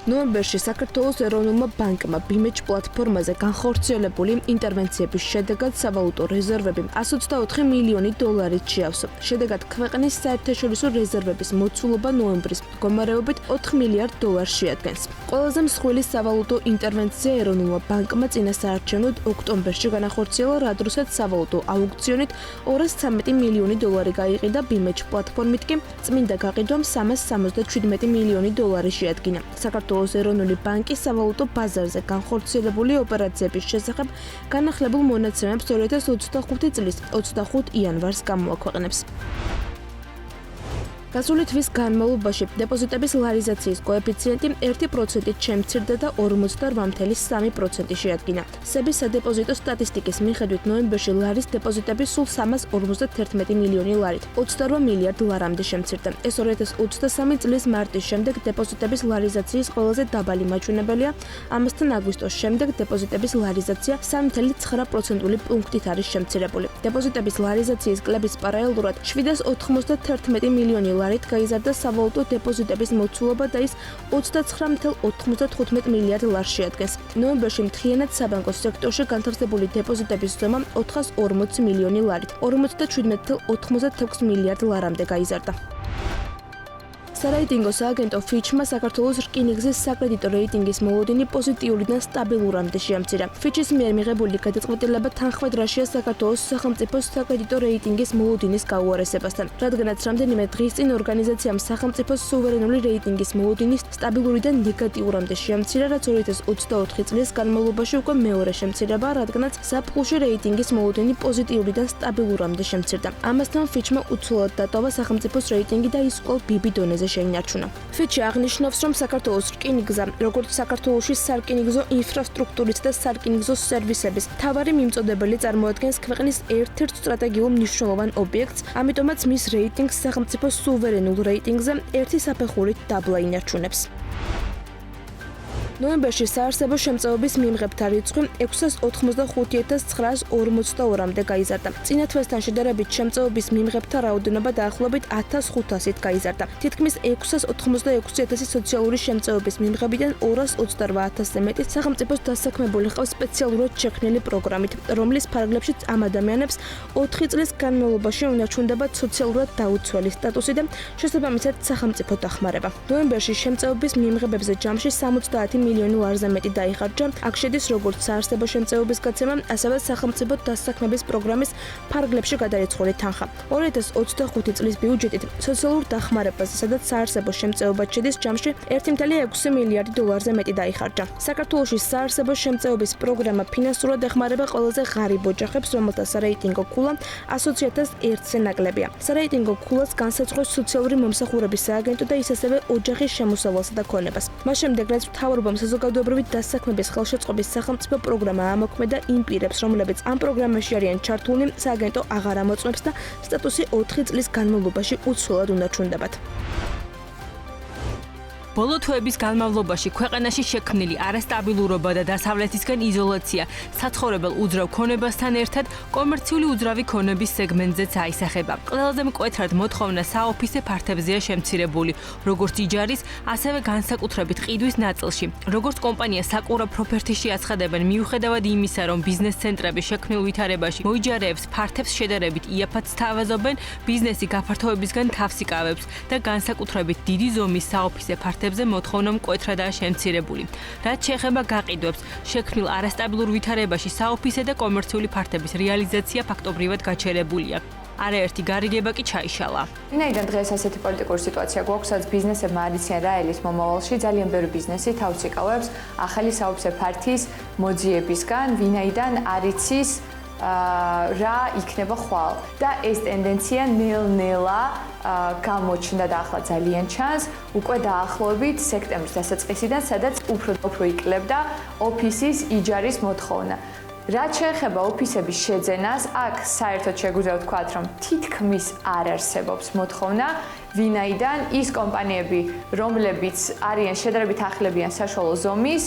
ნოემბერში საქართველოს ეროვნულმა ბანკმა BIMEDge პლატფორმაზე განხორციელებული ინტერვენციების შედეგად სავალუტო რეზერვები 124 მილიონი დოლარით შეავსო. შედეგად ქვეყნის საერთაშორისო რეზერვების მოცულობა ნოემბრის მდგომარეობით 4 მილიარდ დოლარს შეადგენს. ყველაზე მსხვილი სავალუტო ინტერვენცია ეროვნულმა ბანკმა წინასაარჩევნოდ ოქტომბერში განახორციელა, რა დროსაც სავალუტო აუქციონით 213 მილიონი დოლარი გაიყიდა BIMEDge პლატფორმით კი წმინდა გაყიდვამ 377 მილიონი დოლარი შეადგინა. საქართველოს ეროვნული ბანკის სავალუტო ბაზარზე განხორციელებული ოპერაციების შესახებ განახლებულ მონაცემებს 2025 წლის 25 იანვარს გამოაქვეყნებს. გასული თვის განმავლობაში დეპოზიტების ლარიზაციის კოეფიციენტი 1%-ით შემცირდა და 48.3% შეადგინა. სების სადეპოზიტო სტატისტიკის მიხედვით ნოემბერში ლარის დეპოზიტები სულ 351 მილიონი ლარით 28 მილიარდ ლარამდე შემცირდა. ეს 2023 წლის მარტის შემდეგ დეპოზიტების ლარიზაციის ყველაზე დაბალი მაჩვენებელია. ამასთან აგვისტოს შემდეგ დეპოზიტების ლარიზაცია 3.9% პუნქტით არის შემცირებული. დეპოზიტების ლარიზაციის კლების პარალელურად 791 მილიონი ლარით გაიზარდა სავალუტო დეპოზიტების მოცულობა და ის 29.95 მილიარდ ლარს შეადგენს. ნოემბერში მთლიანად საბანკო სექტორში განთავსებული დეპოზიტების ზომა 440 მილიონი ლარით 57.96 მილიარდ ლარამდე გაიზარდა. სარეიტინგო სააგენტო Fitch-მა საქართველოს რკინიგზის საკრედიტო რეიტინგის მოლოდინი პოზიტიურიდან სტაბილურამდე შეამცირა. Fitch-ის მიერ მიღებული გადაწყვეტილება თანხმედრაშია საქართველოს სახელმწიფოს საკრედიტო რეიტინგის მოლოდინის გაუარესებასთან, რადგანაც რამდენიმე დღის წინ ორგანიზაციამ სახელმწიფოს სუვერენული რეიტინგის მოლოდინის სტაბილურიდან ნეგატიურამდე შეამცირა, რაც 2024 წლის განმავლობაში უკვე მეორე შემცირება, რადგანაც ზაფხულში რეიტინგის მოლოდინი პოზიტიურიდან სტაბილურამდე შემცირდა. ამასთან Fitch-მა უცვლელად დატოვა სახელმწიფოს რეიტინგი და ის კვლავ BB დონეზე შეინარჩუნა. Fitch აღნიშნავს, რომ საქართველოს რკინიგზა, როგორც საქართველოში სარკინიგზო ინფრასტრუქტურის და სარკინიგზო სერვისების მთავარი მიმწოდებელი წარმოადგენს ქვეყნის ერთ-ერთ სტრატეგიულ მნიშვნელოვან ობიექტს, ამიტომაც მის რეიტინგს სახელმწიფოს სუვერენულ რეიტინგზე ერთი საფეხურით დაბლა ინარჩუნებს. ნოემბერში საარსებო შემწეობის მიმღებთა რიცხვი 685,942-მდე გაიზარდა. წინა თვესთან შედარებით შემწეობის მიმღებთა რაოდენობა დაახლოებით 1500-ით გაიზარდა. თითქმის 686,000 სოციალური შემწეობის მიმღებიდან 228,000-ზე მეტი სახელმწიფოს დასაქმებული ჰყავს სპეციალურად შექმნილი პროგრამით, რომლის ფარგლებშიც ამ ადამიანებს 4 წლის განმავლობაში უნარჩუნდებათ სოციალურად დაუცველი სტატუსი და შესაბამისად სახელმწიფო დახმარება. ნოემბერში შემწეობის მიმღებებზე ჯამში 70 მილიონი ლარზე მეტი დაიხარჯა. აქ შედის როგორც საარსებო შემწეობის გაცემა, ასევე სახელმწიფო დასაქმების პროგრამის ფარგლებში გადარიცხული თანხა. 2025 წლის ბიუჯეტით სოციალურ დახმარებაზე, სადაც საარსებო შემწეობა შედის, ჯამში 1.6 მილიარდი დოლარზე მეტი დაიხარჯა. საქართველოში საარსებო შემწეობის პროგრამა ფინანსურად ეხმარება ყველაზე ღარიბ ოჯახებს, რომელთა სარეიტინგო ქულა 100,001-ზე ნაკლებია. სარეიტინგო ქულას განსაზღვრავს სოციალური მომსახურების სააგენტო და ის ასევე ოჯახის შემოსავალსა და ქონებას. მას შემდეგ, რაც მთავრობამ საზოგადოებრივი დასაქმების ხელშეწყობის სახელმწიფო პროგრამა ამოქმედა იმ პირებს, რომლებიც ამ პროგრამაში არიან ჩართულნი, სააგენტო აღარ ამოწმებს და სტატუსი 4 წლის განმავლობაში უცვლელად უნარჩუნდებათ. ბოლო თვეების განმავლობაში ქვეყანაში შექმნილი არასტაბილურობა და დასავლეთისგან იზოლაცია საცხოვრებელ უძრავ ქონებასთან ერთად კომერციული უძრავი ქონების სეგმენტზეც აისახება. ყველაზე მკვეთრად მოთხოვნა საოფისე ფართებზეა შემცირებული, როგორც იჯარის, ასევე განსაკუთრებით ყიდვის ნაწილში. როგორც კომპანია საკურა პროპერტიში აცხადებენ, მიუხედავად იმისა, რომ ბიზნეს ცენტრები შექმნილ ვითარებაში მოიჯარეებს ფართებს შედარებით იაფად სთავაზობენ, ბიზნესი გაფართოებისგან თავს იკავებს და განსაკუთრებით დიდი ზომის საოფისე ფართებზე მოთხოვნა მკვეთრადაა შემცირებული. რაც შეეხება გაყიდვებს, შექმნილ არასტაბილურ ვითარებაში საოფისე და კომერციული ფართების რეალიზაცია ფაქტობრივად გაჩერებულია. არაერთი გარიგება კი ჩაიშალა. ვინაიდან დღეს ასეთი პოლიტიკური სიტუაცია გვაქვს, სადაც ბიზნესებმა არ იციან რა ელის მომავალში, ძალიან ბევრი ბიზნესი თავს იკავებს ახალი საოფისე ფართის მოძიებისგან, ვინაიდან არ იცის რა იქნება ხვალ. და ეს ტენდენცია ნელ-ნელა გამოჩნდა და ახლა ძალიან ჩანს, უკვე დაახლოებით სექტემბრის დასაწყისიდან, სადაც უფრო იკლებდა ოფისის იჯარის მოთხოვნა. რაც შეეხება ოფისების შეძენას, აქ საერთოდ შეგვიძლია ვთქვათ, რომ თითქმის არ არსებობს მოთხოვნა, ვინაიდან ის კომპანიები, რომლებიც არიან შედარებით ახლებიან საშუალო ზომის,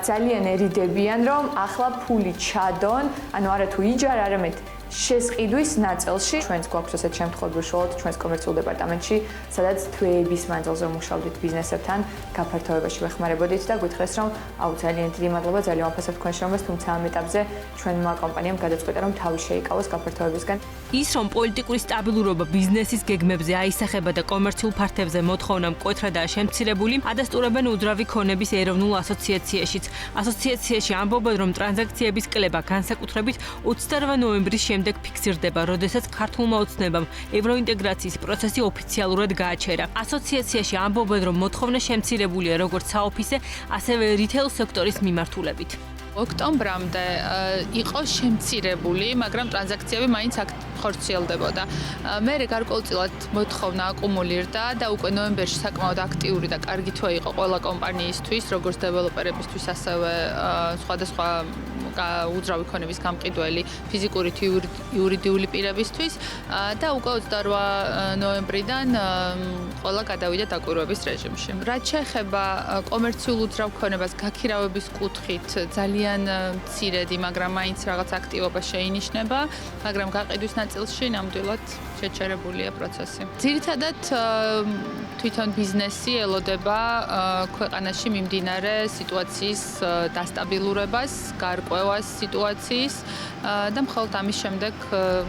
ძალიან ერიდებიან, რომ ახლა ფული ჩადონ, ანუ არა თუ იჯარ, არამედ შესყიდვის ნაწილში ჩვენს გვაქვს ასეთ შემთხვევები უშუალოდ ჩვენს კომერციულ დეპარტამენტში, სადაც თვეების მანძილზე მუშაობდით ბიზნესებთან, გაფართოებაში ვეხმარებოდით და გითხრეს, რომ ძალიან დიდი მადლობა, ძალიან ვაფასებთ თქვენ შრომას, თუმცა ამ ეტაპზე ჩვენმა კომპანიამ გადაწყვიტა, რომ თავი შეიკავოს გაფართოებისგან. ის რომ პოლიტიკური სტაბილურობა ბიზნესის გეგმებზე აისახება და კომერციულ ფართებზე მოთხოვნა მკვეთრადაა შემცირებული, ადასტურებენ უძრავი ქონების ეროვნულ ასოციაციაშიც. ასოციაციაში ამბობენ, რომ ტრანზაქციების კლება განსაკუთრებით 28 ნოემბრის შემდეგ ფიქსირდება, როდესაც ქართულმა ოცნებამ ევროინტეგრაციის პროცესი ოფიციალურად გააჩერა. ასოციაციაში ამბობენ, რომ მოთხოვნა შემცირებულია როგორც საოფისე, ასევე რითეილ სექტორის მიმართულებით. ოქტომბრამდე იყო შემცირებული, მაგრამ ტრანზაქციები მაინც აქ ხორციელდებოდა. მე გარკვეულწილად მოთხოვნა აკუმულირდა და უკვე ნოემბერში საკმაოდ აქტიური და კარგი თვე იყო ყველა კომპანიისთვის, როგორც დეველოპერებისთვის, ასევე სხვადასხვა უძრავი ქონების გამყიდველი ფიზიკური თუ იურიდიული პირებისთვის და უკვე 28 ნოემბრიდან ყველა გადავიდა დაკვირვების რეჟიმში. რაც შეეხება კომერციულ უძრავ ქონებას გაქირავების კუთხით, ძალიან მცირედი, მაგრამ მაინც რაღაც აქტივობა შეინიშნება, მაგრამ გაყიდვის ნაწილში ნამდვილად შეჩერებულია პროცესი. ძირითადად თვითონ ბიზნესი ელოდება ქვეყანაში მიმდინარე სიტუაციის დასტაბილურებას, გარკვევას სიტუაციის და მხოლოდ ამის შემდეგ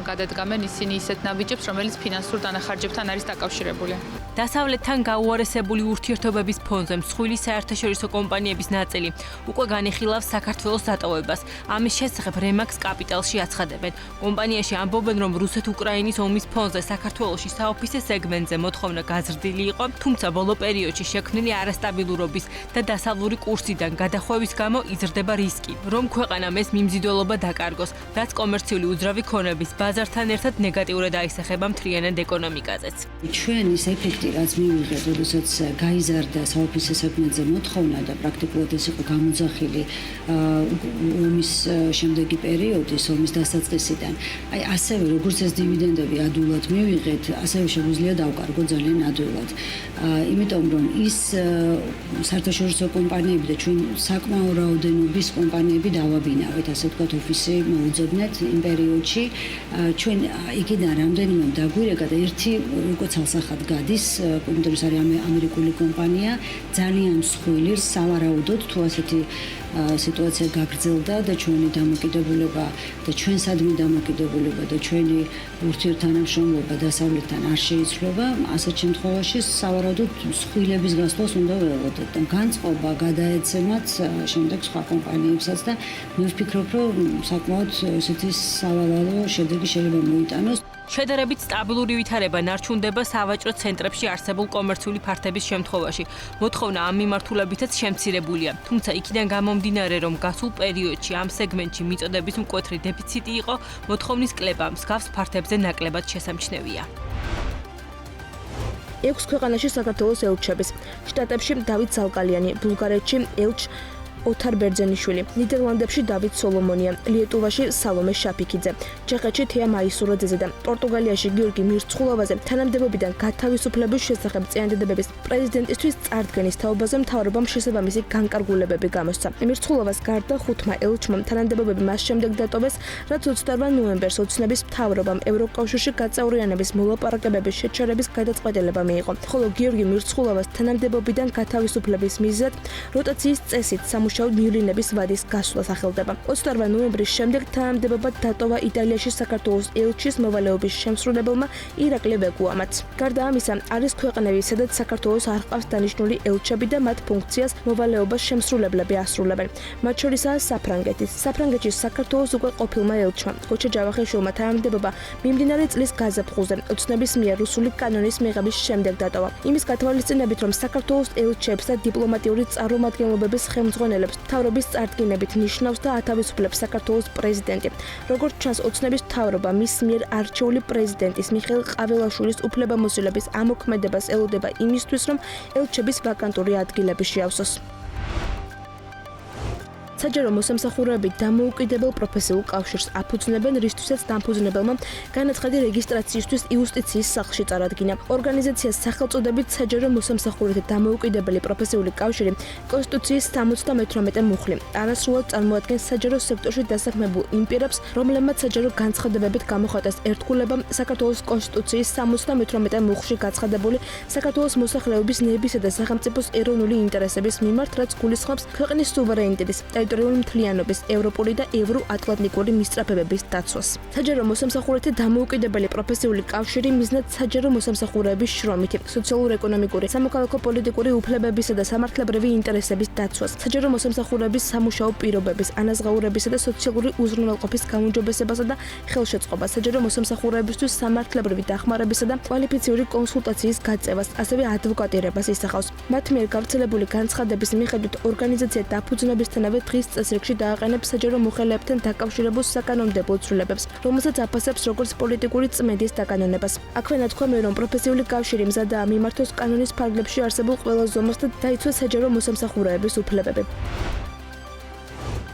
გადადგამენ ისინი ისეთ ნაბიჯებს, რომელიც ფინანსურ დანახარჯებთან არის დაკავშირებული. დასავლეთთან გაუარესებული ურთიერთობების ფონზე მსხვილი საერთაშორისო კომპანიების ნაწილი უკვე განიხილავს საქართველოს დატოვებას. ამის შესახებ რემაქს კაპიტალში აცხადებენ. კომპანიაში ამბობენ, რომ რუსეთ-უკრაინის ომის ფონზე საქართველოში საოფისე სეგმენტზე მოთხოვნა გაზრდილი იყო, თუმცა ბოლო პერიოდში შექმნილი არასტაბილურობის და დასავლური კურსიდან გადახვევის გამო იზრდება რისკი, რომ ქვეყანამ ეს მიმზიდველობა დაკარგოს, რაც კომერციული უძრავი ქონების ბაზართან ერთად ნეგატიურად აისახება მთლიანად ეკონომიკაზეც. ჩვენ ის ეფექტი, რაც მივიღეთ, როდესაც გაიზარდა საოფისე სეგმენტზე მოთხოვნა და პრაქტიკულად ეს იყო გამოძახილი ომის შემდეგი პერიოდის, ომის დასაწყისიდან. აი ასევე როგორც ეს დივიდენდები ადვილად მივიღეთ, ასევე შეგვიძლია დავკარგო ძალიან ადვილად. იმიტომ რომ ის საერთაშორისო კომპანიები და ჩვენ საკმაო რაოდენობის კომპანიები დავაბინავეთ, ასე ვთქვათ, ოფისი მოუძებნეთ იმ პერიოდში. ჩვენ იქიდან რამდენიმე დაგვირეკა და ერთი უკვე ცალსახად გადის, იმიტომ რომ ეს არის ამერიკული კომპანია, ძალიან მსხვილი, სავარაუდოდ თუ ასეთი სიტუაცია გაგრძელდა და ჩვენი დამოკიდებულება და ჩვენსადმი დამოკიდებულება და ჩვენი ურთიერთთანამშრომლობა დასავლეთთან არ შეიცვლება, ასეთ შემთხვევაში სავარაუდოდ მსხვილების გასვლას უნდა ველოდეთ და განწყობა გადაეცემათ შემდეგ სხვა კომპანიებსაც და მე ვფიქრობ, რომ საკმაოდ ესეთი სავალალო შედეგი შეიძლება მოიტანოს. შედარებით სტაბილური ვითარება ნარჩუნდება სავაჭრო ცენტრებში არსებულ კომერციული ფართების შემთხვევაში. მოთხოვნა ამ მიმართულებითაც შემცირებულია, თუმცა იქიდან გამომდინარე, რომ გასულ პერიოდში ამ სეგმენტში მიწოდების მკვეთრი დეფიციტი იყო, მოთხოვნის კლება მსგავს ფართებზე ნაკლებად შესამჩნევია. 6 ქვეყანაში საქართველოს ელჩების, შტატებში დავით ზალკალიანი, ბულგარეთში ელჩ ოთარ ბერძენიშვილი, ნიდერლანდებში დავით სოლომონია, ლიეტუვაში სალომე შაფიქიძე, ჩეხეთში თეა მაისურაძეზე და პორტუგალიაში გიორგი მირცხულოვაზე თანამდებობიდან გათავისუფლების შესახებ წინადადებების პრეზიდენტისთვის წარდგენის თაობაზე მთავრობამ შესაბამისი განკარგულებები გამოსცა. მირცხულოვას გარდა 5-მა ელჩმა თანამდებობები მას შემდეგ დატოვეს, რაც 28 ნოემბერს ოცნების მთავრობამ ევროკავშირში გაწევრიანების მოლაპარაკებების შეჩერების გადაწყვეტილება მიიღო, ხოლო გიორგი მირცხულოვას თანამდებობიდან გათავისუფლების მიზეზად როტაციის წესით მივლინების ვადის გასვლა სახელდება. 28 ნოემბრის შემდეგ თანამდებობა დატოვა იტალიაში საქართველოს ელჩის მოვალეობის შემსრულებელმა ირაკლი ვეგუამაც. გარდა ამისა, არის ქვეყნები, სადაც საქართველოს არ ჰყავს დანიშნული ელჩები და მათ ფუნქციას მოვალეობას შემსრულებლები ასრულებენ. მათ შორისაა საფრანგეთის. საფრანგეთში საქართველოს უკვე ყოფილმა ელჩმა გოჩა ჯავახიშვილმა თანამდებობა მიმდინარე წლის გაზაფხულზე ოცნების მიერ რუსული კანონის მიღების შემდეგ დატოვა. იმის გათვალისწინებით, რომ საქართველოს ელჩებს და დიპლომატიური წარმომადგენლობების ხელმძღვანელებს მთავრობის წარდგინებით ნიშნავს და ათავისუფლებს საქართველოს პრეზიდენტი. როგორც ჩანს, ოცნების მთავრობა მის მიერ არჩეული პრეზიდენტის მიხეილ ყაველაშვილის უფლებამოსილების ამოქმედებას ელოდება იმისთვის, რომ ელჩების ვაკანტური ადგილები შეავსოს. საჯარო მოსამსახურეები დამოუკიდებელ პროფესიულ კავშირს აფუძნებენ, რისთვისაც დამფუძნებელმა განაცხადი რეგისტრაციისთვის იუსტიციის სახლში წარადგინა. ორგანიზაციას სახელწოდებით საჯარო მოსამსახურეთა დამოუკიდებელი პროფესიული კავშირი კონსტიტუციის 78 მუხლი არასრულად წარმოადგენს საჯარო სექტორში დასაქმებულ იმ პირებს, რომლებმაც საჯარო განცხადებებით გამოხატეს ერთგულება საქართველოს კონსტიტუციის 78 მუხლში გაცხადებული საქართველოს მოსახლეობის ნებისა და სახელმწიფოს ეროვნული ინტერესების მიმართ, რაც გულისხმობს ქვეყნის სუვერენიტეტის, ტერიტორიული მთლიანობის, ევროპული და ევროატლანტიკური მისწრაფებების დაცვას. საჯარო მოსამსახურეთა დამოუკიდებელი პროფესიული კავშირი მიზნად საჯარო მოსამსახურეების შრომითი, სოციალურ-ეკონომიკური, სამოქალაქო პოლიტიკური უფლებებისა და სამართლებრივი ინტერესების დაცვას, საჯარო მოსამსახურეების სამუშაო პირობების, ანაზღაურებისა და სოციალური უზრუნველყოფის გაუმჯობესებასა და ხელშეწყობას, საჯარო მოსამსახურეებისთვის სამართლებრივი დახმარებისა და კვალიფიციური კონსულტაციის გაწევას, ასევე ადვოკატირებას ისახავს. მათ მიერ გავრცელებული განცხადების მიხედვით ორგანიზაცია დაფუძნებისთანავე დღის წესრიგში დააყენებს საჯარო მოხელეებთან დაკავშირებულ საკანონმდებლო ცვლილებებს, რომელსაც აფასებს როგორც პოლიტიკური წმენდის დაკანონებას. აქვე ნათქვამია, რომ პროფესიული კავშირი მზადაა მიმართოს კანონის ფარგლებში არსებულ ყველა ზომას და დაიცვას საჯარო მოსამსახურეების უფლებები.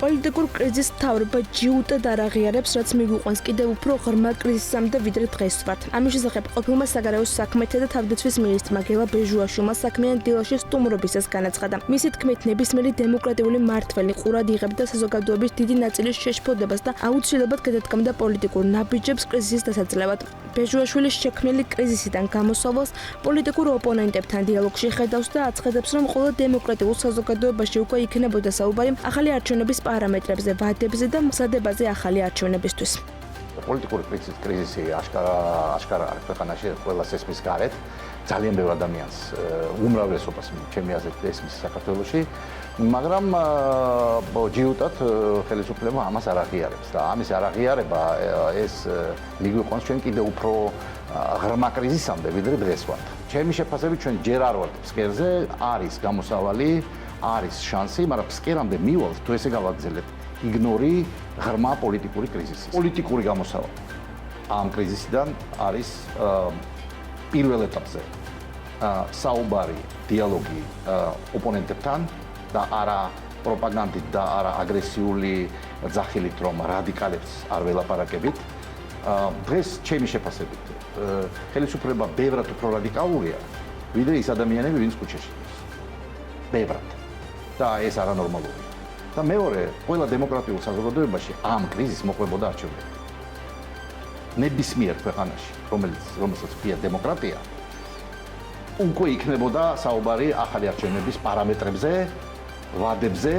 პოლიტიკურ კრიზისს მთავრობა ჯიუტად არ აღიარებს, რაც მიგვიყვანს კიდევ უფრო ღრმა კრიზისამდე, ვიდრე დღეს ვართ. ამის შესახებ ყოფილმა საგარეო საქმეთა და თავდაცვის მინისტრმა გელა ბეჟუაშვილმა საქმიან დილაში სტუმრობისას განაცხადა. მისი თქმით, ნებისმიერი დემოკრატიული მმართველი ყურად იღებდა საზოგადოების დიდი ნაწილის შეშფოთებას და აუცილებლად გადადგამდა პოლიტიკურ ნაბიჯებს კრიზისის დასაძლევად. ბეჟუაშვილის შექმნილი კრიზისიდან გამოსავალს პოლიტიკურ ოპონენტებთან დიალოგში ხედავს და აცხადებს, რომ ყველა დემოკრატიულ საზოგადოებაში უკვე იქნებოდა საუბარი ახალი არჩევნების პარამეტრებზე, ვადებზე და მზადებაზე ახალი არჩევნებისთვის. პოლიტიკური კრიზისი აშკარა ქვეყანაში ყველა სესმის გარეთ ძალიან ბევრ ადამიანს უმრავლესობას ჩემი აზრით ესმის საქართველოში, მაგრამ ჯიუტად ხელისუფლება ამას არ აღიარებს და ამის არ აღიარება ეს მიგვიყვანს ჩვენ კიდევ უფრო ღრმა კრიზისამდე, ვიდრე დღეს ვართ. ჩემი შეფასებით ჩვენ ჯერ არ ვართ ფსკერზე, არის გამოსავალი, არის შანსი, მაგრამ ფსკერამდე მივალთ თუ ესე გავაგზავნებთ იგნორი ღრმა პოლიტიკური კრიზისი. პოლიტიკური გამოსავალი ამ კრიზისიდან არის პირველ ეტაპზე საუბარი, დიალოგი ოპონენტებთან და არა პროპაგანდით და არა აგრესიული ძახილით, რომ რადიკალებს არ ველაპარაკებით. დღეს ჩემი შეფასებით ხელისუფლება ბევრად უფრო რადიკალურია, ვიდრე ის ადამიანები, ვინც ქუჩაში დგას. ბევრად. და ეს არანორმალურია. და მეორე, ყველა დემოკრატიულ საზოგადოებაში ამ კრიზისს მოყვებოდა არჩევნები. ნებისმიერ ქვეყანაში, რომელსაც ქვია დემოკრატია, უკვე იქნებოდა საუბარი ახალი არჩევნების პარამეტრებზე, ვადებზე.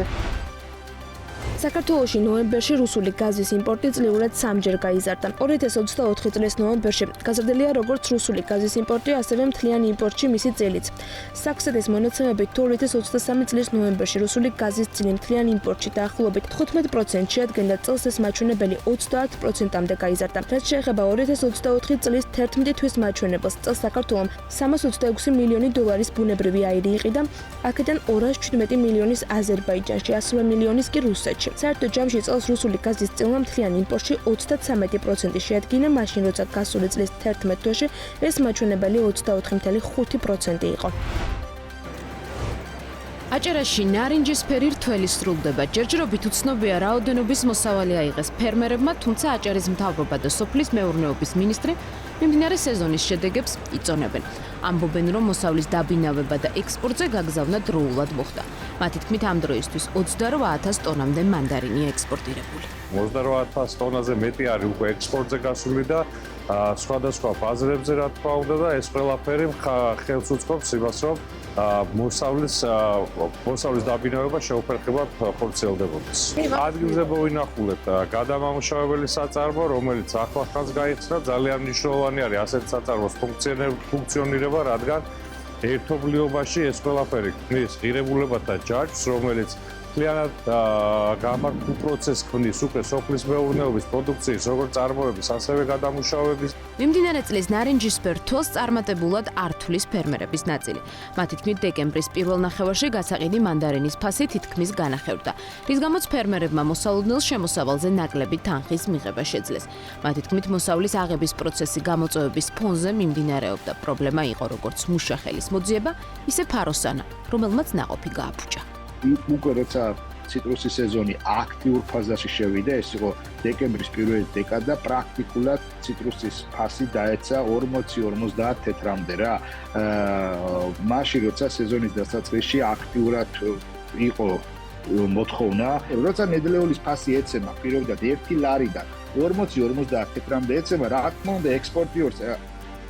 საქართველოში ნოემბერში რუსული გაზის იმპორტი წლიურად 3-ჯერ გაიზარდა. 2024 წლის ნოემბერში გაზრდილია როგორც რუსული გაზის იმპორტი, ასევე მთლიანი იმპორტში მისი წელიც. საქსეთის მონაცემებით 2023 წლის ნოემბერში რუსული გაზის წილი მთლიან იმპორტში დაახლოებით 15% შეადგენდა წელს, ეს მაჩვენებელი 30%-მდე გაიზარდა. რაც შეეხება 2024 წლის 11 თვის მაჩვენებელს, წელს საქართველომ 326 მილიონი დოლარის ბუნებრივი აირი იყიდა, აქედან 217 მილიონის აზერბაიჯანში, 100 მილიონის კი რუსეთში. საერთო ჯამში წელს რუსული გაზის წილმა მთლიან იმპორტში 33% შეადგინა, მაშინ როცა გასული წლის 11 თვეში ეს მაჩვენებელი 24.5% იყო. აჭარაში ნარინჯისფერი რთველი სრულდება. ჯერჯერობით უცნობია რაოდენობის მოსავალი აიღეს ფერმერებმა, თუმცა აჭარის მთავრობა და სოფლის მეურნეობის მინისტრი მიმდინარე სეზონის შედეგებს იწონებენ. ამბობენ, რომ მოსავლის დაბინავება და ექსპორტზე გაგზავნა დროულად მოხდა. მათი თქმით, ამ დროისთვის 28,000 ტონამდე მანდარინია ექსპორტირებული. 28,000 ტონაზე მეტი არის უკვე ექსპორტზე გასული და სხვადასხვა ბაზრებზე რა თქმა უნდა და ეს ყველაფერი ხელს უწყობს იმას, რომ მოსავლის დაბინავება შეუფერხებლად ხორციელდებოდეს. ადგილზე მოვინახულეთ გადამამუშავებელი საწარმო, რომელიც ახლახანს გაიხსნა, ძალიან მნიშვნელოვანი არის ასეთ საწარმოს ფუნქციონირება, რადგან ერთობლიობაში ეს ყველაფერი ქმნის ღირებულებათა ჯაჭვს, რომელიც მთლიანად გამართულ პროცესს ქმნის უკვე სოფლის მეურნეობის პროდუქციის როგორც წარმოების, ასევე გადამუშავების. მიმდინარე წლის ნარინჯისფერ თვალს წარმატებულად არ თვლის ფერმერების ნაწილი. მათი თქმით, დეკემბრის პირველ ნახევარში გასაყიდი მანდარინის ფასი თითქმის განახევრდა, რის გამოც ფერმერებმა მოსალოდნელ შემოსავალზე ნაკლები თანხის მიღება შეძლეს. მათი თქმით, მოსავლის აღების პროცესი გამოწვევების ფონზე მიმდინარეობდა. პრობლემა იყო როგორც მუშახელის მოძიება, ისე ფაროსანა, რომელმაც ნაყოფი გააფუჭა. უკვე როცა ციტრუსის სეზონი აქტიურ ფაზაში შევიდა, ეს იყო დეკემბრის პირველი დეკადა, პრაქტიკულად ციტრუსის ფასი დაეცა 40-50 თეთრამდე რა. მაშინ როცა სეზონის დასაწყისში აქტიურად იყო მოთხოვნა, როცა ნედლეულის ფასი ეცემა პირობიდან 1 ლარიდან 40-50 თეთრამდე ეცემა, რა თქმა უნდა ექსპორტიორს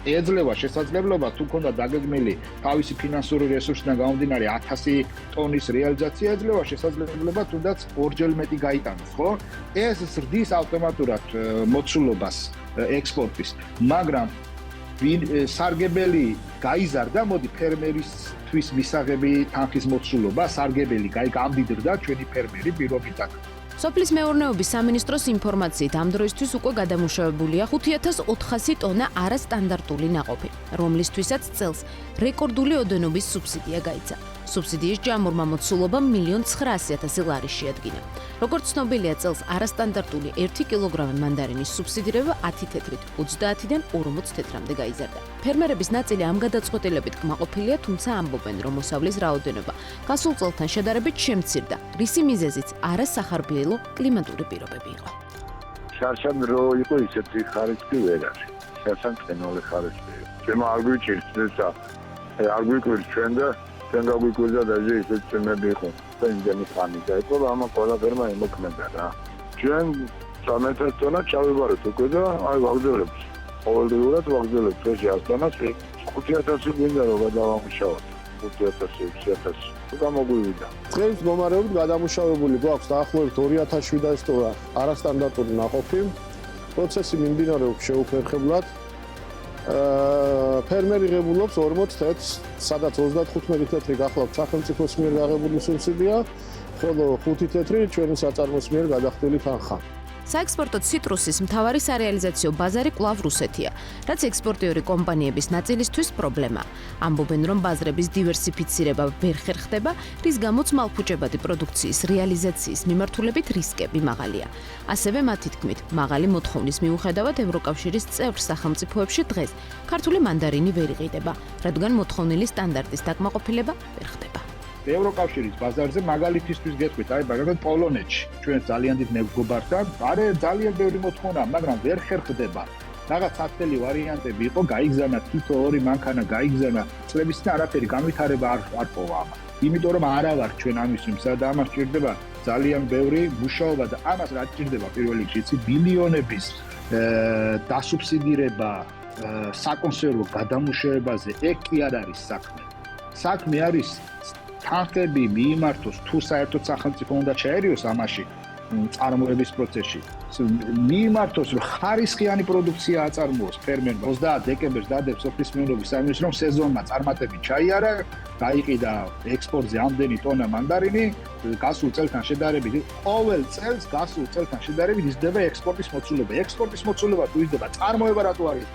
ეძლევა შესაძლებლობა თუ ქონდა დაგეგმილი თავისი ფინანსური რესურსიდან გამომდინარე 1000 ტონის რეალიზაცია ეძლევა შესაძლებლობა თუნდაც ორჯერ მეტი გაიტანოს, ხო? ეს ზრდის ავტომატურად მოცულობას ექსპორტის, მაგრამ სარგებელი გაიზარდა, მოდი ფერმერისთვის მისაღები თანხის მოცულობა, სარგებელი გამდიდრდა ჩვენი ფერმერი პირობითად. სოფლის მეურნეობის სამინისტროს ინფორმაციით ამ დროისთვის უკვე გადამუშავებულია 5400 ტონა არასტანდარტული ნაყოფი, რომლისთვისაც წელს რეკორდული ოდენობის სუბსიდია გაიცა. სუბსიდიის ჯამურმა მოცულობამ 1,900,000 ლარი შეადგინა. როგორც ცნობილია, წელს არასტანდარტული 1 კილოგრამი მანდარინის სუბსიდირება 10 თეთრით 30-დან 40 თეთრამდე გაიზარდა. ფერმერების ნაწილი ამ გადაწყვეტილებით კმაყოფილია, თუმცა ამბობენ, რომ მოსავლის რაოდენობა გასულ წელთან შედარებით შემცირდა, რისი მიზეზიც არასახარბიელო კლიმატური პირობები იყო. შარშან რო იყო ისეთი ხარისხი ვერ არის. შარშან წენოლი ხარისხი. ჩემო არ გვიჭირს ესა. არ გვიკვირს ჩვენ და ჩვენ გაგვიკვირდა და ისეთ წემები იყო. იმდენი ხანი დაიწყო და ამა ყველაფერმა იმოქმედა რა. ჩვენ 13 ტონა ჩავიბარეთ უკვე და აი ვაგრძელებთ. ყოველდღიურად ვაგრძელებთ ეს ასტანას 5000 გვინდა რომ გადავამუშავოთ. 5000-6000 გამოგვივიდა. დღეს მდგომარეობით გადამუშავებული გვაქვს დაახლოებით 2700 ტონა არასტანდარტული ნაყოფი. პროცესი მიმდინარეობს შეუფერხებლად. ფერმერი ღებულობს 40 თეთრს, სადაც 35 თეთრი გახლავთ სახელმწიფოს მიერ გაღებული სუბსიდია, ხოლო 5 თეთრი ჩვენი საწარმოს მიერ გადახდილი თანხა. საექსპორტო ციტრუსის მთავარი სარეალიზაციო ბაზარი კვლავ რუსეთია, რაც ექსპორტიორი კომპანიების ნაწილისთვის პრობლემაა. ამბობენ, რომ ბაზრების დივერსიფიცირება ვერ ხერხდება, რის გამოც მალფუჭებადი პროდუქციის რეალიზაციის მიმართულებით რისკები მაღალია. ასევე მათი თქმით, მაღალი მოთხოვნის მიუხედავად ევროკავშირის წევრ სახელმწიფოებში დღეს ქართული მანდარინი ვერ იყიდება, რადგან მოთხოვნილი სტანდარტის დაკმაყოფილება ვერ ხდება. ევროკავშირის ბაზარზე მაგალითისთვის გეტყვით, აი მაგალითად პოლონეთში, ჩვენ ძალიან დიდ მეგობრებთან, არე ძალიან ბევრი მოთხოვნა, მაგრამ ვერ ხერხდება. რაღაც ათელი ვარიანტები იყო, გაიგზავნა თითო ორი მანქანა გაიგზავნა, წლების წინ არაფერი განვითარება არ პოვა ამას. იმიტომ რომ არა ვარ ჩვენ ამის იმსა და ამას ჭირდება ძალიან ბევრი მუშაობა და ამას რა ჭირდება პირველ რიგში, იცი ბილიონების დასუბსიდირება საკონსერვო გადამუშავებაზე, ეგ კი არ არის საქმე. საქმე არის თანხები მიიმართოს თუ საერთოდ სახელმწიფო უნდა ჩაერიოს ამაში წარმოების პროცესში. მიიმართოს რომ ხარისხიანი პროდუქცია აწარმოოს ფერმერმა. 30 დეკემბერს დადებს სოფლის მეურნეობის სამინისტრო რომ სეზონმა წარმატებით ჩაიარა, გაიყიდა ექსპორტზე ამდენი ტონა მანდარინი, გასულ წელთან შედარებით, ყოველ წელს გასულ წელთან შედარებით იზრდება ექსპორტის მოცულობა. ექსპორტის მოცულობა თუ იზრდება, წარმოება რატო არის?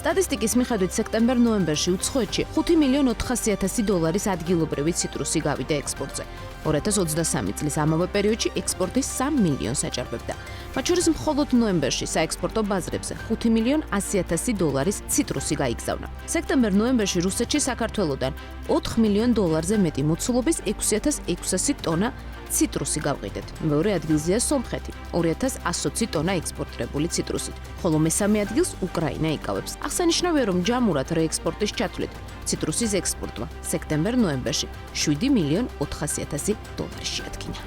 სტატისტიკის მიხედვით სექტემბერ-ნოემბერში უცხოეთში $5,400,000 ადგილობრივი ციტრუსი გავიდა ექსპორტზე. 2023 წლის ამავე პერიოდში ექსპორტი $3 მილიონს აჭარბებდა. მათ შორის მხოლოდ ნოემბერში საექსპორტო ბაზრებზე $5,100,000 ციტრუსი გაიგზავნა. სექტემბერ-ნოემბერში რუსეთში საქართველოდან $4 მილიონ-ზე მეტი მოცულობის 6600 ტონა ციტრუსი გავყიდეთ. მეორე ადგილზეა სომხეთი, 2120 ტონა ექსპორტირებული ციტრუსით, ხოლო მესამე ადგილს უკრაინა იკავებს. აღსანიშნავია, რომ ჯამურად რეექსპორტის ჩათვლით ციტრუსის ექსპორტმა სექტემბერ-ნოემბერში $7,400,000 შეადგინა.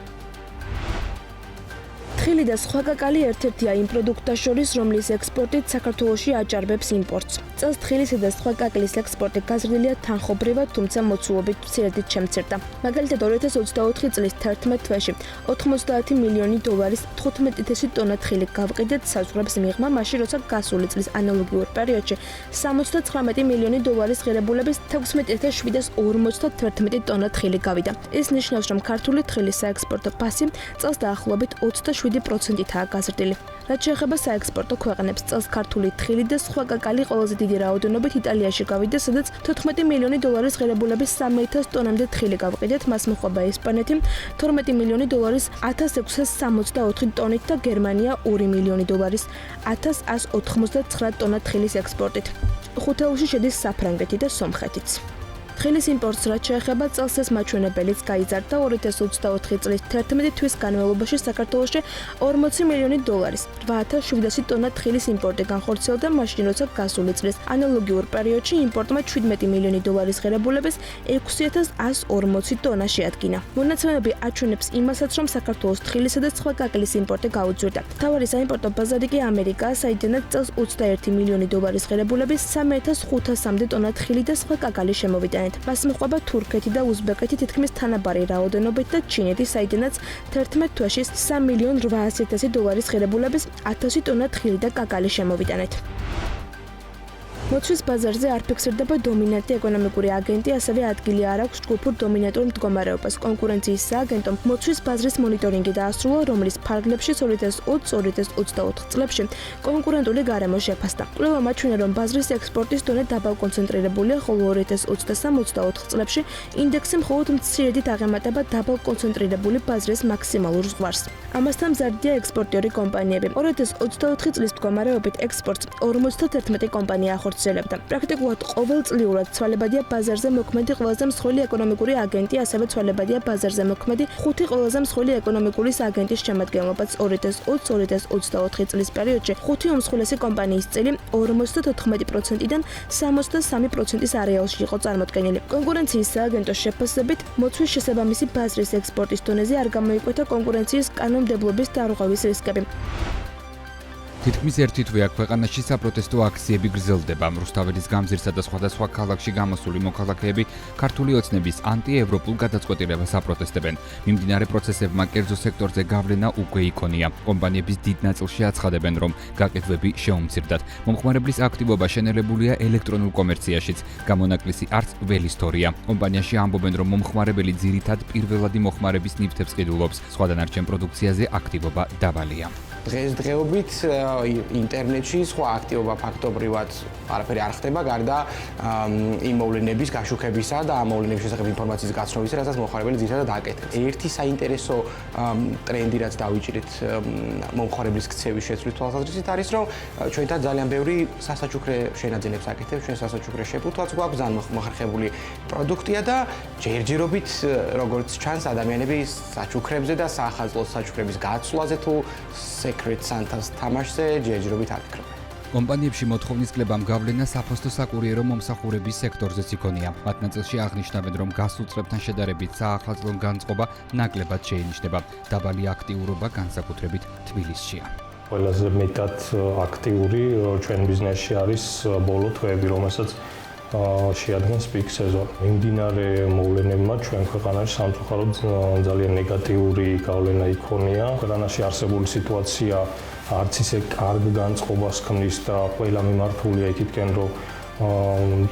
თხილი და სხვა კაკალი ერთ-ერთია იმ პროდუქტთა შორის, რომლის ექსპორტით საქართველოში აჭარბებს იმპორტს. წელს თხილისა და სხვა კაკლის ექსპორტი გაზრდილია თანხობრივად, თუმცა მოცულობით მცირედით შემცირდა. მაგალითად 2024 წლის 11 თვეში $90 მილიონი 15,000 ტონა თხილი გავყიდეთ საზღვრებს მიღმა, მაშინ როცა გასული წლის ანალოგიურ პერიოდში $79 მილიონი ღირებულების 16,751 ტონა თხილი გავიდა. ეს ნიშნავს, რომ ქართული თხილის საექსპორტო ფასი წელს დაახლოებით 27%-ითაა გაზრდილი. რაც შეეხება საექსპორტო ქვეყნებს, წელს ქართული თხილი და სხვა კაკალი ყველაზე დიდი რაოდენობით იტალიაში გავიდა, სადაც $14 მილიონი ღირებულების 3,000 ტონამდე თხილი გავყიდეთ, მას მოჰყვა ესპანეთი $12 მილიონი 1664 ტონით და გერმანია $2 მილიონი 1199 ტონა თხილის ექსპორტით. ხუთეულში შედის საფრანგეთი და სომხეთიც. თხილის იმპორტს რაც შეეხება წელს ეს მაჩვენებელიც გაიზარდა 2024 წლის 11 თვის განმავლობაში საქართველოში 40 მილიონი დოლარის 8700 ტონა თხილის იმპორტი განხორციელდა მაშინ როცა გასული წლის ანალოგიურ პერიოდში იმპორტმა 17 მილიონი დოლარის ღირებულების 6140 ტონა შეადგინა. მონაცემები აჩვენებს იმასაც, რომ საქართველოს თხილისა და სხვა კაკლის იმპორტი გაუძვირდა. მთავარი საიმპორტო ბაზარი კი ამერიკაა, საიდანაც წელს 21 მილიონი დოლარის ღირებულების 3500-მდე ტონა თხილი და სხვა კაკალი შემოვიდანეთ. მას მიჰყვება თურქეთი და უზბეკეთი თითქმის თანაბარი რაოდენობით და ჩინეთი, საიდანაც 11 თვეში 3.8 მილიონი ღირებულების 1000 ტონა თხილი და კაკალი შემოვიდანეთ. მოცვის ბაზარზე არ ფიქსირდება დომინანტი ეკონომიკური აგენტი, ასევე ადგილი არ აქვს ჯგუფურ დომინანტურ მდგომარეობას. კონკურენციის სააგენტომ მოცვის ბაზრის მონიტორინგი დაასრულა, რომლის ფარგლებში 2020-2024 წლებში კონკურენტული გარემო შეფასდა. კვლევამ აჩვენა, რომ ბაზრის ექსპორტის დონე დაბალკონცენტრირებულია, ხოლო 2023-24 წლებში ინდექსი მხოლოდ მცირედით აღემატება დაბალკონცენტრირებული ბაზრის მაქსიმალურ ზღვარს. ამასთან მზარდია ექსპორტიორი კომპანიები. 2024 წლის მდგომარეობით ექსპორტს 51 კომპანია ახორციელებდა. პრაქტიკულად ყოველწლიურად ცვალებადია ბაზარზე მოქმედი ყველაზე მსხვილი ეკონომიკური აგენტი, ასევე ცვალებადია ბაზარზე მოქმედი 5 ყველაზე მსხვილი ეკონომიკური აგენტის შემადგენლობაც 2020-2024 წლის პერიოდში 5 უმსხვილესი კომპანიის წილი 54%-დან 63%-ის არეალში იყო წარმოდგენილი. კონკურენციის სააგენტოს შეფასებით, მოცვის შესაბამისი ბაზრის ექსპორტის დონეზე არ გამოიკვეთა კონკურენციის კანონმდებლობის დარღვევის რისკები. თითქმის ერთი თვე აქ ქვეყანაში საპროტესტო აქციები გრძელდება. რუსთაველის გამზირსა და სხვადასხვა ქალაქში გამოსული მოქალაქეები ქართული ოცნების ანტიევროპულ გადაწყვეტილებას აპროტესტებენ. მიმდინარე პროცესებმა კერძო სექტორზე გავლენა უკვე იქონია. კომპანიების დიდ ნაწილში აცხადებენ, რომ გაყიდვები შეუმცირდათ. მომხმარებლის აქტივობა შენელებულია ელექტრონულ კომერციაშიც. გამონაკლისი არც վել ისტორია. კომპანიაში ამბობენ, რომ მომხმარებელი ძირითად პირველადი მოხმარების ნივთებს ყიდულობს. სხვა დანარჩენ პროდუქციაზე აქტივობა დაბალია. დღესდღეობით ინტერნეტში სხვა აქტივობა ფაქტობრივად არაფერი არ ხდება, გარდა იმ მოვლენების გაშუქებისა და ამ მოვლენების შესახებ ინფორმაციის გაცნობისა, რასაც მომხმარებელი ძირითადად აკეთებს. ერთი საინტერესო ტრენდი, რაც დავიჭირეთ მომხმარებლის ქცევის შეცვლის თვალსაზრისით, არის, რომ ჩვენთან ძალიან ბევრი სასაჩუქრე შენაძენებს აკეთებს, ჩვენ სასაჩუქრე შეფუთვაც გვაქვს, ძალიან მოხერხებული პროდუქტია და ჯერჯერობით, როგორც ჩანს, ადამიანები საჩუქრებზე და საახალწლო საჩუქრების გაცვლაზე თუ Secret Santas თამაშზე ჯერჯერობით აფიქრებენ. კომპანიებში მოთხოვნის კლებამ გავლენა საფოსტო საკურიერო მომსახურების სექტორზეც იქონია. მათ ნაწილში აღნიშნავენ, რომ გასულ წლებთან შედარებით საახალწლო განწყობა ნაკლებად შეინიშნება. დაბალი აქტიურობა განსაკუთრებით თბილისშია. ყველაზე მეტად აქტიური ჩვენ ბიზნესში არის ბოლო თვეები, რომელსაც შეადგენს პიკ სეზონი. მიმდინარე მოვლენებმა ჩვენ ქვეყანაში სამწუხაროდ ძალიან ნეგატიური გავლენა იქონია. ქვეყანაში არსებული სიტუაცია არც ისე კარგ განწყობას ქმნის და ყველა მიმართულია იქითკენ, რომ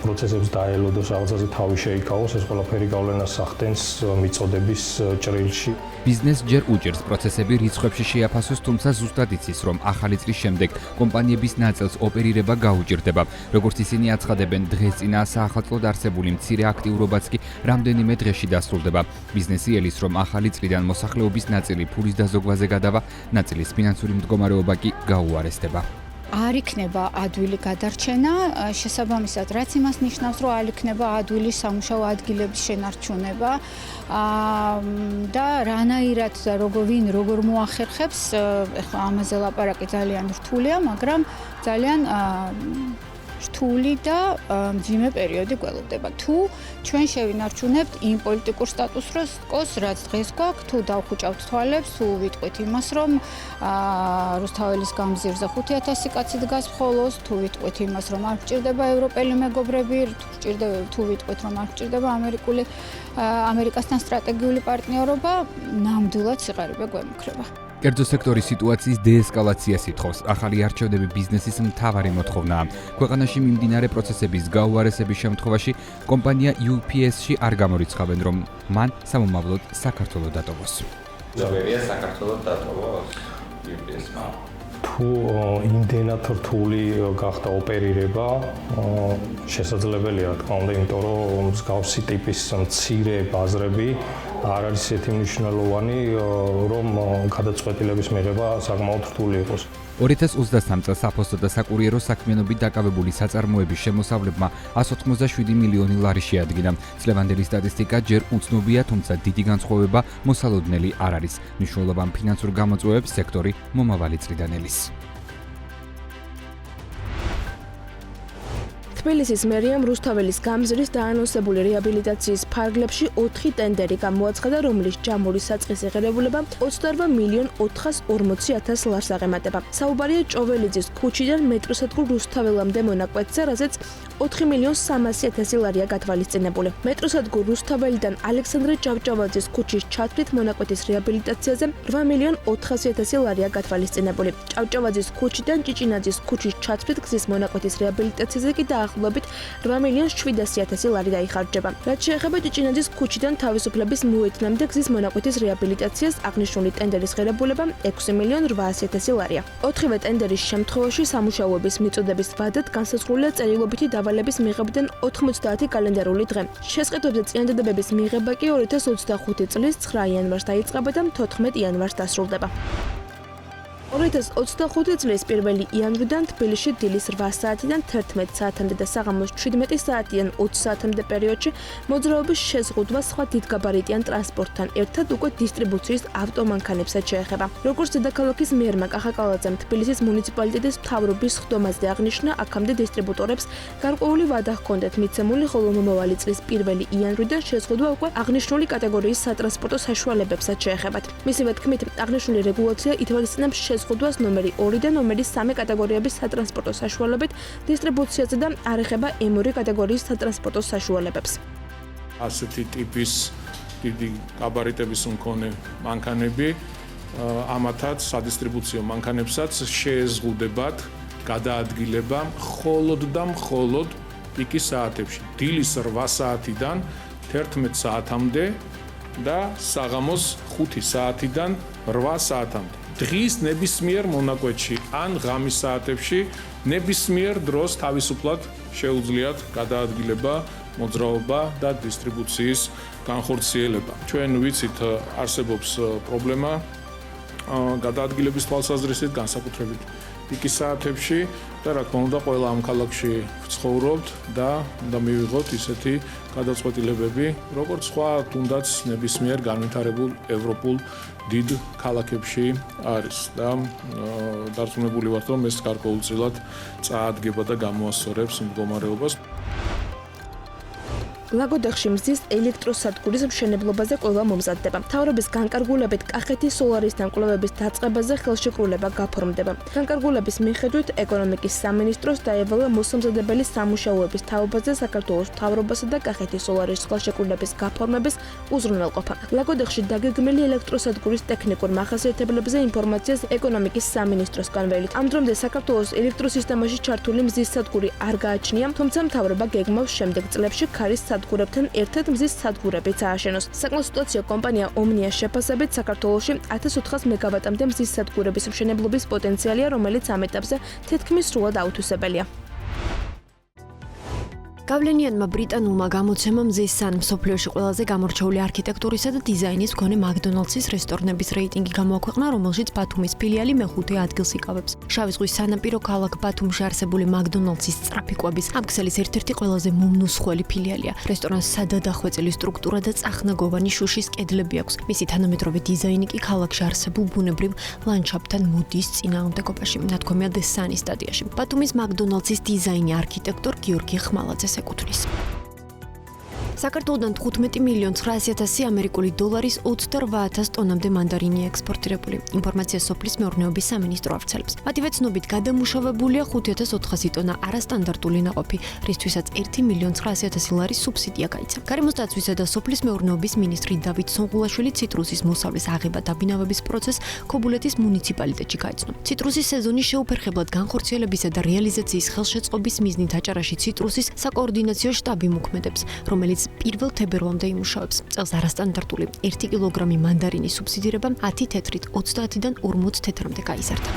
პროცესებს დაელოდოს, რაღაცაზე თავი შეიკავოს, ეს ყველაფერი გავლენას ახდენს მიწოდების ჭრილში. ბიზნეს ჯერ უჭერს პროცესები რიცხვებში შეაფასოს, თუმცა ზუსტად იცის, რომ ახალი წლის შემდეგ კომპანიების ნაწილს ოპერირება გაუჭირდება. როგორც ისინი აცხადებენ, დღეს წინა საახალწლოდ არსებული მცირე აქტიურობაც კი რამდენიმე დღეში დასრულდება. ბიზნესი ელის, რომ ახალი წლიდან მოსახლეობის ნაწილი ფულის დაზოგვაზე გადავა, ნაწილის ფინანსური მდგომარეობა კი გაუარესდება. არ იქნება ადვილი გადარჩენა, შესაბამისად, რაც იმას ნიშნავს, რომ არ იქნება ადვილი სამუშაო ადგილების შენარჩუნება და რანაირად და როგორ მოახერხებს, ეხლა ამაზე ლაპარაკი ძალიან რთულია, მაგრამ ძალიან რთული და მძიმე პერიოდი გველოდება. თუ ჩვენ შევინარჩუნებთ იმ პოლიტიკურ სტატუსს, რაც დღეს გვაქვს, თუ დავხუჭავთ თვალებს, თუ ვიტყვით იმას, რომ რუსთაველის გამზირზე 5000 კაცი დგას მხოლოდ, თუ ვიტყვით იმას, რომ არ გჭირდება ევროპელი მეგობრები, თუ ვიტყვით, რომ არ გჭირდება ამერიკასთან სტრატეგიული პარტნიორობა, ნამდვილად სიღარიბე გვემუქრება. კერძო სექტორის სიტუაციის დეესკალაციას ითხოვს. ახალი არჩევნები ბიზნესის მთავარი მოთხოვნაა. ქვეყანაში მიმდინარე პროცესების გაუარესების შემთხვევაში კომპანია UPS-ში არ გამორიცხავენ, რომ მან სამომავლოდ საქართველოს დატოვოს. ზოგადია საქართველოს დატოვოს UPS-მა. თუ იმდენად რთული გახდა ოპერირება, შესაძლებელია, რა თქმა უნდა, იმიტომ რომ მსგავსი ტიპის მცირე ბაზრები არ არის ისეთი მნიშვნელოვანი, რომ გადაწყვეტილების მიღება საკმაოდ რთული იყოს. 2023 წელს საფოსტო და საკურიერო საქმიანობით დაკავებული საწარმოების შემოსავლებმა 187 მილიონი ლარი შეადგინა. წლევანდელი სტატისტიკა ჯერ უცნობია, თუმცა დიდი განსხვავება მოსალოდნელი არ არის. მნიშვნელოვან ფინანსურ გამოწვევებს სექტორი მომავალი წლიდან ელის. თბილისის მერიამ რუსთაველის გამზირის დაანონსებული რეაბილიტაციის ფარგლებში 4 ტენდერი გამოაცხადა, რომლის ჯამური საწყისი ღირებულება 28 მილიონ 440,000 ლარს აღემატება. საუბარია ჭოველიძის ქუჩიდან მეტროსადგურ რუსთაველამდე მონაკვეთზე, რაზეც 4 მილიონ 300,000 ლარია გათვალისწინებული. მეტროსადგურ რუსთაველიდან ალექსანდრე ჭავჭავაძის ქუჩის ჩათვლით მონაკვეთის რეაბილიტაციაზე 8 მილიონ 400,000 ლარია გათვალისწინებული. ჭავჭავაძის ქუჩიდან ჭიჭინაძის ქუჩის ჩათვლით გზის მონაკვეთის რეაბილიტაციაზე კი დაახლოებით 8 მილიონ 700,000 ლარი დაიხარჯება. რაც შეეხება ჭიჭინაძის ქუჩიდან თავისუფლების მოედნამდე გზის მონაკვეთის რეაბილიტაციას, აღნიშნული ტენდერის ღირებულება 6 მილიონ 800,000 ლარია. 4-ვე ტენდერის შემთხვევაში სამუშაოების მიწოდების ვადად განსაზღვრულია წერილობითი დავალების მიღებიდან 90 კალენდარული დღე. შესყიდვებზე წინადადებების მიღება კი 2025 წლის 9 იანვარს დაიწყება და 14 იანვარს დასრულდება. 2025 წლის 1 იანვრიდან თბილისში დილის 8 საათიდან 11 საათამდე და საღამოს 17 საათიდან 20 საათამდე პერიოდში მოძრაობის შეზღუდვა სხვა დიდგაბარიტიან ტრანსპორტთან ერთად უკვე დისტრიბუციის ავტომანქანებსაც შეეხება. როგორც დედაქალაქის მერმა კახაკალაძემ თბილისის მუნიციპალიტეტის მთავრობის ხდომაზე აღნიშნა, აქამდე დისტრიბუტორებს გარკვეული ვადა ჰქონდათ მიცემული, ხოლო მომავალი წლის 1 იანვრიდან შეზღუდვა უკვე აღნიშნული კატეგორიის სატრანსპორტო საშუალებებსაც შეეხებათ. მისივე თქმით, აღნიშნული რეგულაცია ითვალისწინებს შეზღუდვას ნომერი 2 და ნომერი 3 კატეგორიების სატრანსპორტო საშუალებით დისტრიბუციაზე და არ ეხება M2 კატეგორიის სატრანსპორტო საშუალებებს. ასეთი ტიპის დიდი გაბარიტების მქონე მანქანები ამათაც სადისტრიბუციო მანქანებსაც შეეზღუდებათ გადაადგილება მხოლოდ და მხოლოდ პიკის საათებში, დილის 8 საათიდან 11 საათამდე და საღამოს 5 საათიდან 8 საათამდე. დღის ნებისმიერ მონაკვეთში ან ღამის საათებში ნებისმიერ დროს თავისუფლად შეუძლიათ გადაადგილება, მოძრაობა და დისტრიბუციის განხორციელება. ჩვენ ვიცით, არსებობს პრობლემა გადაადგილების თვალსაზრისით, განსაკუთრებით პიკის საათებში და რა თქმა უნდა, ყველა ამ ქალაქში ვცხოვრობთ და უნდა მივიღოთ ისეთი გადაწყვეტილებები, როგორც სხვა თუნდაც ნებისმიერ განვითარებულ ევროპულ დიდ ქალაქებში არის და დარწმუნებული ვართ, რომ ეს გარკვეულწილად წაადგება და გამოასწორებს მდგომარეობას. ლაგოდეხში მზის ელექტროსადგურის მშენებლობაზე კვლევა მომზადდება. მთავრობის განკარგულებით კახეთის სოლარისთან კვლევების დაწყებაზე ხელშეკრულება გაფორმდება. განკარგულების მიხედვით ეკონომიკის სამინისტროს დაევალა მოსამზადებელი სამუშაოების თაობაზე საქართველოს მთავრობასა და კახეთის სოლარის ხელშეკრულების გაფორმების უზრუნველყოფა. ლაგოდეხში დაგეგმილი ელექტროსადგურის ტექნიკურ მახასიათებლებზე ინფორმაციას ეკონომიკის სამინისტროსგან ველით. ამ დრომდე საქართველოს ელექტროსისტემაში ჩართული მზის სადგური არ გააჩნია, თუმცა მთავრობა გეგმავს შემდეგ წლებში ქარის სადგურებთან ერთად მზის სადგურებიც ააშენოს. საკონსულტაციო კომპანია ომნიას შეფასებით საქართველოში 1400 მეგავატამდე მზის სადგურების მშენებლობის პოტენციალია, რომელიც ამ ეტაპზე თითქმის სრულად აუთვისებელია. გავლენიანმა ბრიტანულმა გამოცემამ ზესან მსოფლიოში ყველაზე გამორჩეული არქიტექტურისა და დიზაინის მქონე მაკდონალდსის რესტორნების რეიტინგი გამოაქვეყნა, რომელშიც ბათუმის ფილიალი მეხუთე ადგილს იკავებს. შავი ზღვის სანაპირო ქალაქ ბათუმში არსებული მაკდონალდსის სწრაფი კვების ამ ქსელის ერთ-ერთი ყველაზე მომნუსხველი ფილიალია. რესტორანს სადადახვეწილი სტრუქტურა და წახნაგოვანი შუშის კედლები აქვს. მისი თანამედროვე დიზაინი კი ქალაქში არსებულ ბუნებრივ ლანდშაფტთან მოდის წინააღმდეგობაში. ნათქვამია The Sun-ის სტატიაში. ბათუმის მაკდონალდსის დიზაინი არქიტექტორ გიორგი ხმალაძეს ეკუთვნის. საქართველოდან 15 მილიონ 900,000 ამერიკული დოლარის 28,000 ტონამდე მანდარინია ექსპორტირებული. ინფორმაცია სოფლის მეურნეობის სამინისტრო ავრცელებს. მათივე ცნობით გადამუშავებულია 5,400 ტონა არასტანდარტული ნაყოფი, რისთვისაც 1 მილიონ 900,000 ლარის სუბსიდია გაიცა. გარემოს დაცვისა და სოფლის მეურნეობის მინისტრი დავით სონღულაშვილი ციტრუსის მოსავლის აღება-დაბინავების პროცესს ქობულეთის მუნიციპალიტეტში გაეცნო. ციტრუსის სეზონის შეუფერხებლად განხორციელებისა და რეალიზაციის ხელშეწყობის მიზნით აჭარაში ციტრუსის საკოორდინაციო შტაბი მოქმედებს, რომელიც 1 თებერვალამდე იმუშავებს. წელს არასტანდარტული 1 კილოგრამი მანდარინის სუბსიდირება 10 თეთრით 30-დან 40 თეთრამდე გაიზარდა.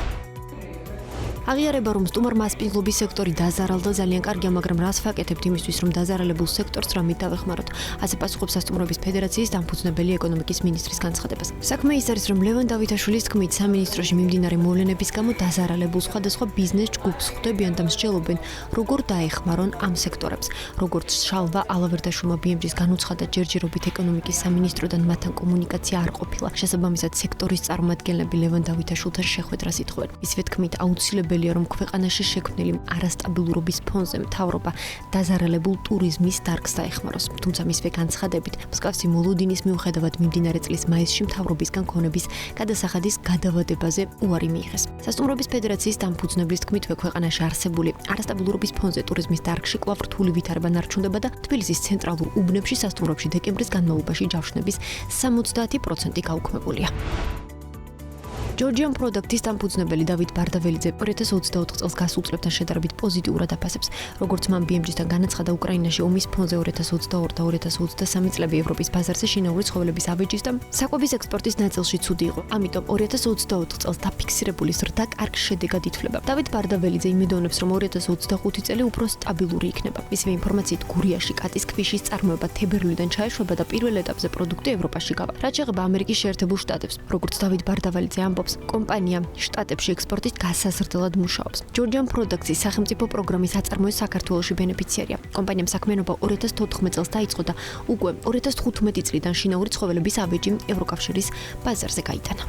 აღიარება, რომ სტუმარ მასპინძლობის სექტორი დაზარალდა ძალიან კარგია, მაგრამ რას ვაკეთებთ იმისთვის, რომ დაზარალებულ სექტორს რამით დავეხმაროთ? ასე პასუხობს სასტუმროების ფედერაციის დამფუძნებელი ეკონომიკის მინისტრის განცხადებას. საქმე ის არის, რომ ლევან დავითაშვილის თქმით, სამინისტროში მიმდინარე მოვლენების გამო დაზარალებულ სხვადასხვა ბიზნეს ჯგუფს ხვდებიან და მსჯელობენ, როგორ დაეხმარონ ამ სექტორებს. როგორც შალვა ალავერდაშვილმა BMG-ს განუცხადა, ჯერჯერობით ეკონომიკის სამინისტროდან მათთან კომუნიკაცია არ ყოფილა. შესაბამისად, სექტორის წარმომადგენლები ლევან დავითაშვილთან შეხვედრას ითხოვენ. ისევე თქმით, აუცილებელია, რომ ქვეყანაში შექმნილი არასტაბილურობის ფონზე მთავრობა დაზარალებულ ტურიზმის დარგს დაეხმაროს. თუმცა მისვე განცხადებით, მსგავსი მოლოდინის მიუხედავად მიმდინარე წლის მაისში მთავრობისგან ქონების გადასახადის გადავადებაზე უარი მიიღეს. სასტუმროების ფედერაციის დამფუძნებლის თქმით, ქვეყანაში არსებული არასტაბილურობის ფონზე ტურიზმის დარგში კვლავ რთული ვითარება ნარჩუნდება და თბილისის ცენტრალურ უბნებში სასტუმროებში დეკემბრის განმავლობაში ჯავშნების 70% გაუქმებულია. Georgian Product-ის დამფუძნებელი დავით ბარდაველიძე 2024 წელს გასულ წლებთან შედარებით პოზიტიურად აფასებს. როგორც მან BMG-თან განაცხადა, უკრაინაში ომის ფონზე 2022 და 2023 წლები ევროპის ბაზარზე შინაური ცხოველების აბეჭდის და საკვების ექსპორტის ნაწილში ცუდი იყო. ამიტომ 2024 წელს დაფიქსირებული ზრდა კარგ შედეგად ითვლება. დავით ბარდაველიძე იმედოვნებს, რომ 2025 წელი უფრო სტაბილური იქნება. მისივე ინფორმაციით, გურიაში კატის ქვიშის წარმოება თებერვლიდან ჩაეშვება და პირველ ეტაპზე პროდუქტი ევროპაში გავა. რაც შეეხება ამერიკის შეერთებულ შტატებს, როგორც დავით ბარდაველიძე ამბობს, კომპანია შტატებში ექსპორტის გასაზრდელად მუშაობს. Georgian Products-ის სახელმწიფო პროგრამის აწარმოების საქართველოში ბენეფიციარია. კომპანიამ საქმიანობა 2014 წელს დაიწყო და უკვე 2015 წლიდან შინაური ცხოველების აბეჭი ევროკავშირის ბაზარზე გაიტანა.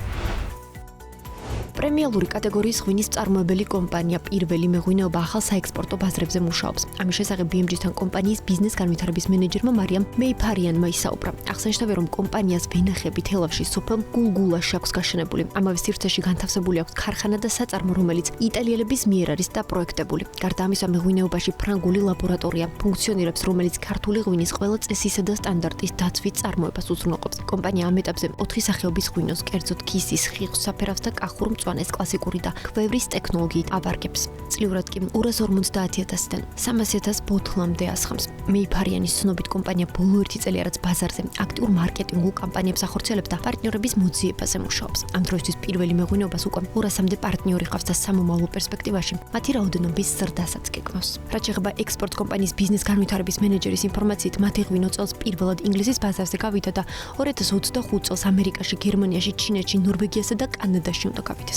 პრემიალური კატეგორიის ღვინის მწარმოებელი კომპანია პირველი მეღვინეობა ახალ საექსპორტო ბაზრებზე მუშაობს. ამის შესახებ BMG-თან კომპანიის ბიზნეს განვითარების მენეჯერმა მარიამ მეიფარიანმა ისაუბრა. ახსენებდა, რომ კომპანიას ვენახები თელავში სოფელ გულგულაში აქვს გაშენებული. ამავე სივრცეში განთავსებული აქვს ქარხანა და საწარმო, რომელიც იტალიელების მიერ არის დაპროექტებული. გარდა ამისა, მეღვინეობაში ფრანგული ლაბორატორია ფუნქციონირებს, რომელიც ქართული ღვინის ყველა წესისა და სტანდარტის დაცვით წარმოებას უზრუნველყოფს. კომპანია ამ ეტაპზე 4 სახეობის ღვინოს, კერძოდ ქისის, ხილს, საფერავს და კახურ მწვანეს კლასიკური და ქვევრის ტექნოლოგიით აბარგებს. წლიურად კი 250,000-დან 300,000 ბოთლამდე ასხამს. მეიფარიანის ცნობით, კომპანია ბოლო 1 წელი რაც ბაზარზე აქტიურ მარკეტინგულ კამპანიებს ახორციელებს და პარტნიორების მოძიებაზე მუშაობს. ამ დროისთვის პირველი მეღვინეობას უკვე 200-მდე პარტნიორი ყავს და სამომავლო პერსპექტივაში მათი რაოდენობის ზრდასაც გეგმავს. რაც შეეხება ექსპორტ კომპანიის ბიზნეს განვითარების მენეჯერის ინფორმაციით, მათი ღვინო წელს პირველად ინგლისის ბაზარზე გავიდა და 2025 წელს ამერიკაში, გერმანიაში, ჩინეთში, ნორვეგიასა და კანადაში უნდა გავიდეს.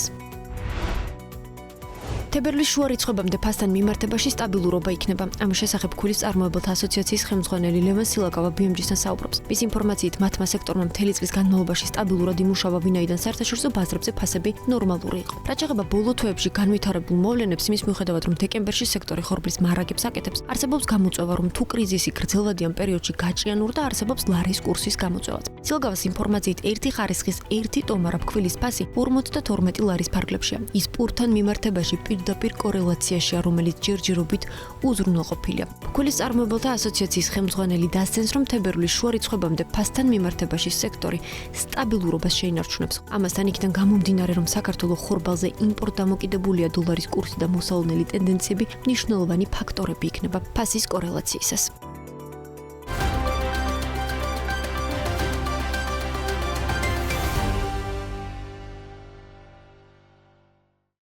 თებერვლის შუა რიცხვებამდე ფასთან მიმართებაში სტაბილურობა იქნება. ამის შესახებ ქულის წარმოებელთა ასოციაციის ხელმძღვანელი ლევან სილაკავა BMG-სთან საუბრობს. მის ინფორმაციით, მათმა სექტორმა მთელი წლის განმავლობაში სტაბილურად იმუშავა, ვინაიდან საერთაშორისო ბაზრებზე ფასები ნორმალური იყო. რაც შეეხება ბოლო თვეებში განვითარებულ მოვლენებს, იმის მიუხედავად, რომ დეკემბერში სექტორი ხორბლის მარაგებს აკეთებს, არსებობს გამოწვევა, რომ თუ კრიზისი გრძელვადიან პერიოდში გაჭიანურდა, არსებობს ლარის კურსის გამოწვევაც. სილაკავას ინფორმაციით, ერთი ხარისხის ერთი ტომარა ფქვილის ფასი 52 ლარის ფარგლებშია. ის პურთან მიმართებაში პირდაპირ კორელაციაშია, რომელიც ჯერჯერობით უზრუნველყოფილია. ფქვილის წარმოებელთა ასოციაციის ხელმძღვანელი დასცენს, რომ თებერვლის შუა რიცხვებამდე ფასთან მიმართებაში სექტორი სტაბილურობას შეინარჩუნებს. ამასთან იქიდან გამომდინარე, რომ საქართველოს ხორბალზე იმპორტ-დამოკიდებულია, დოლარის კურსი და მოსალოდნელი ტენდენციები მნიშვნელოვანი ფაქტორები იქნება ფასის კორელაციისას.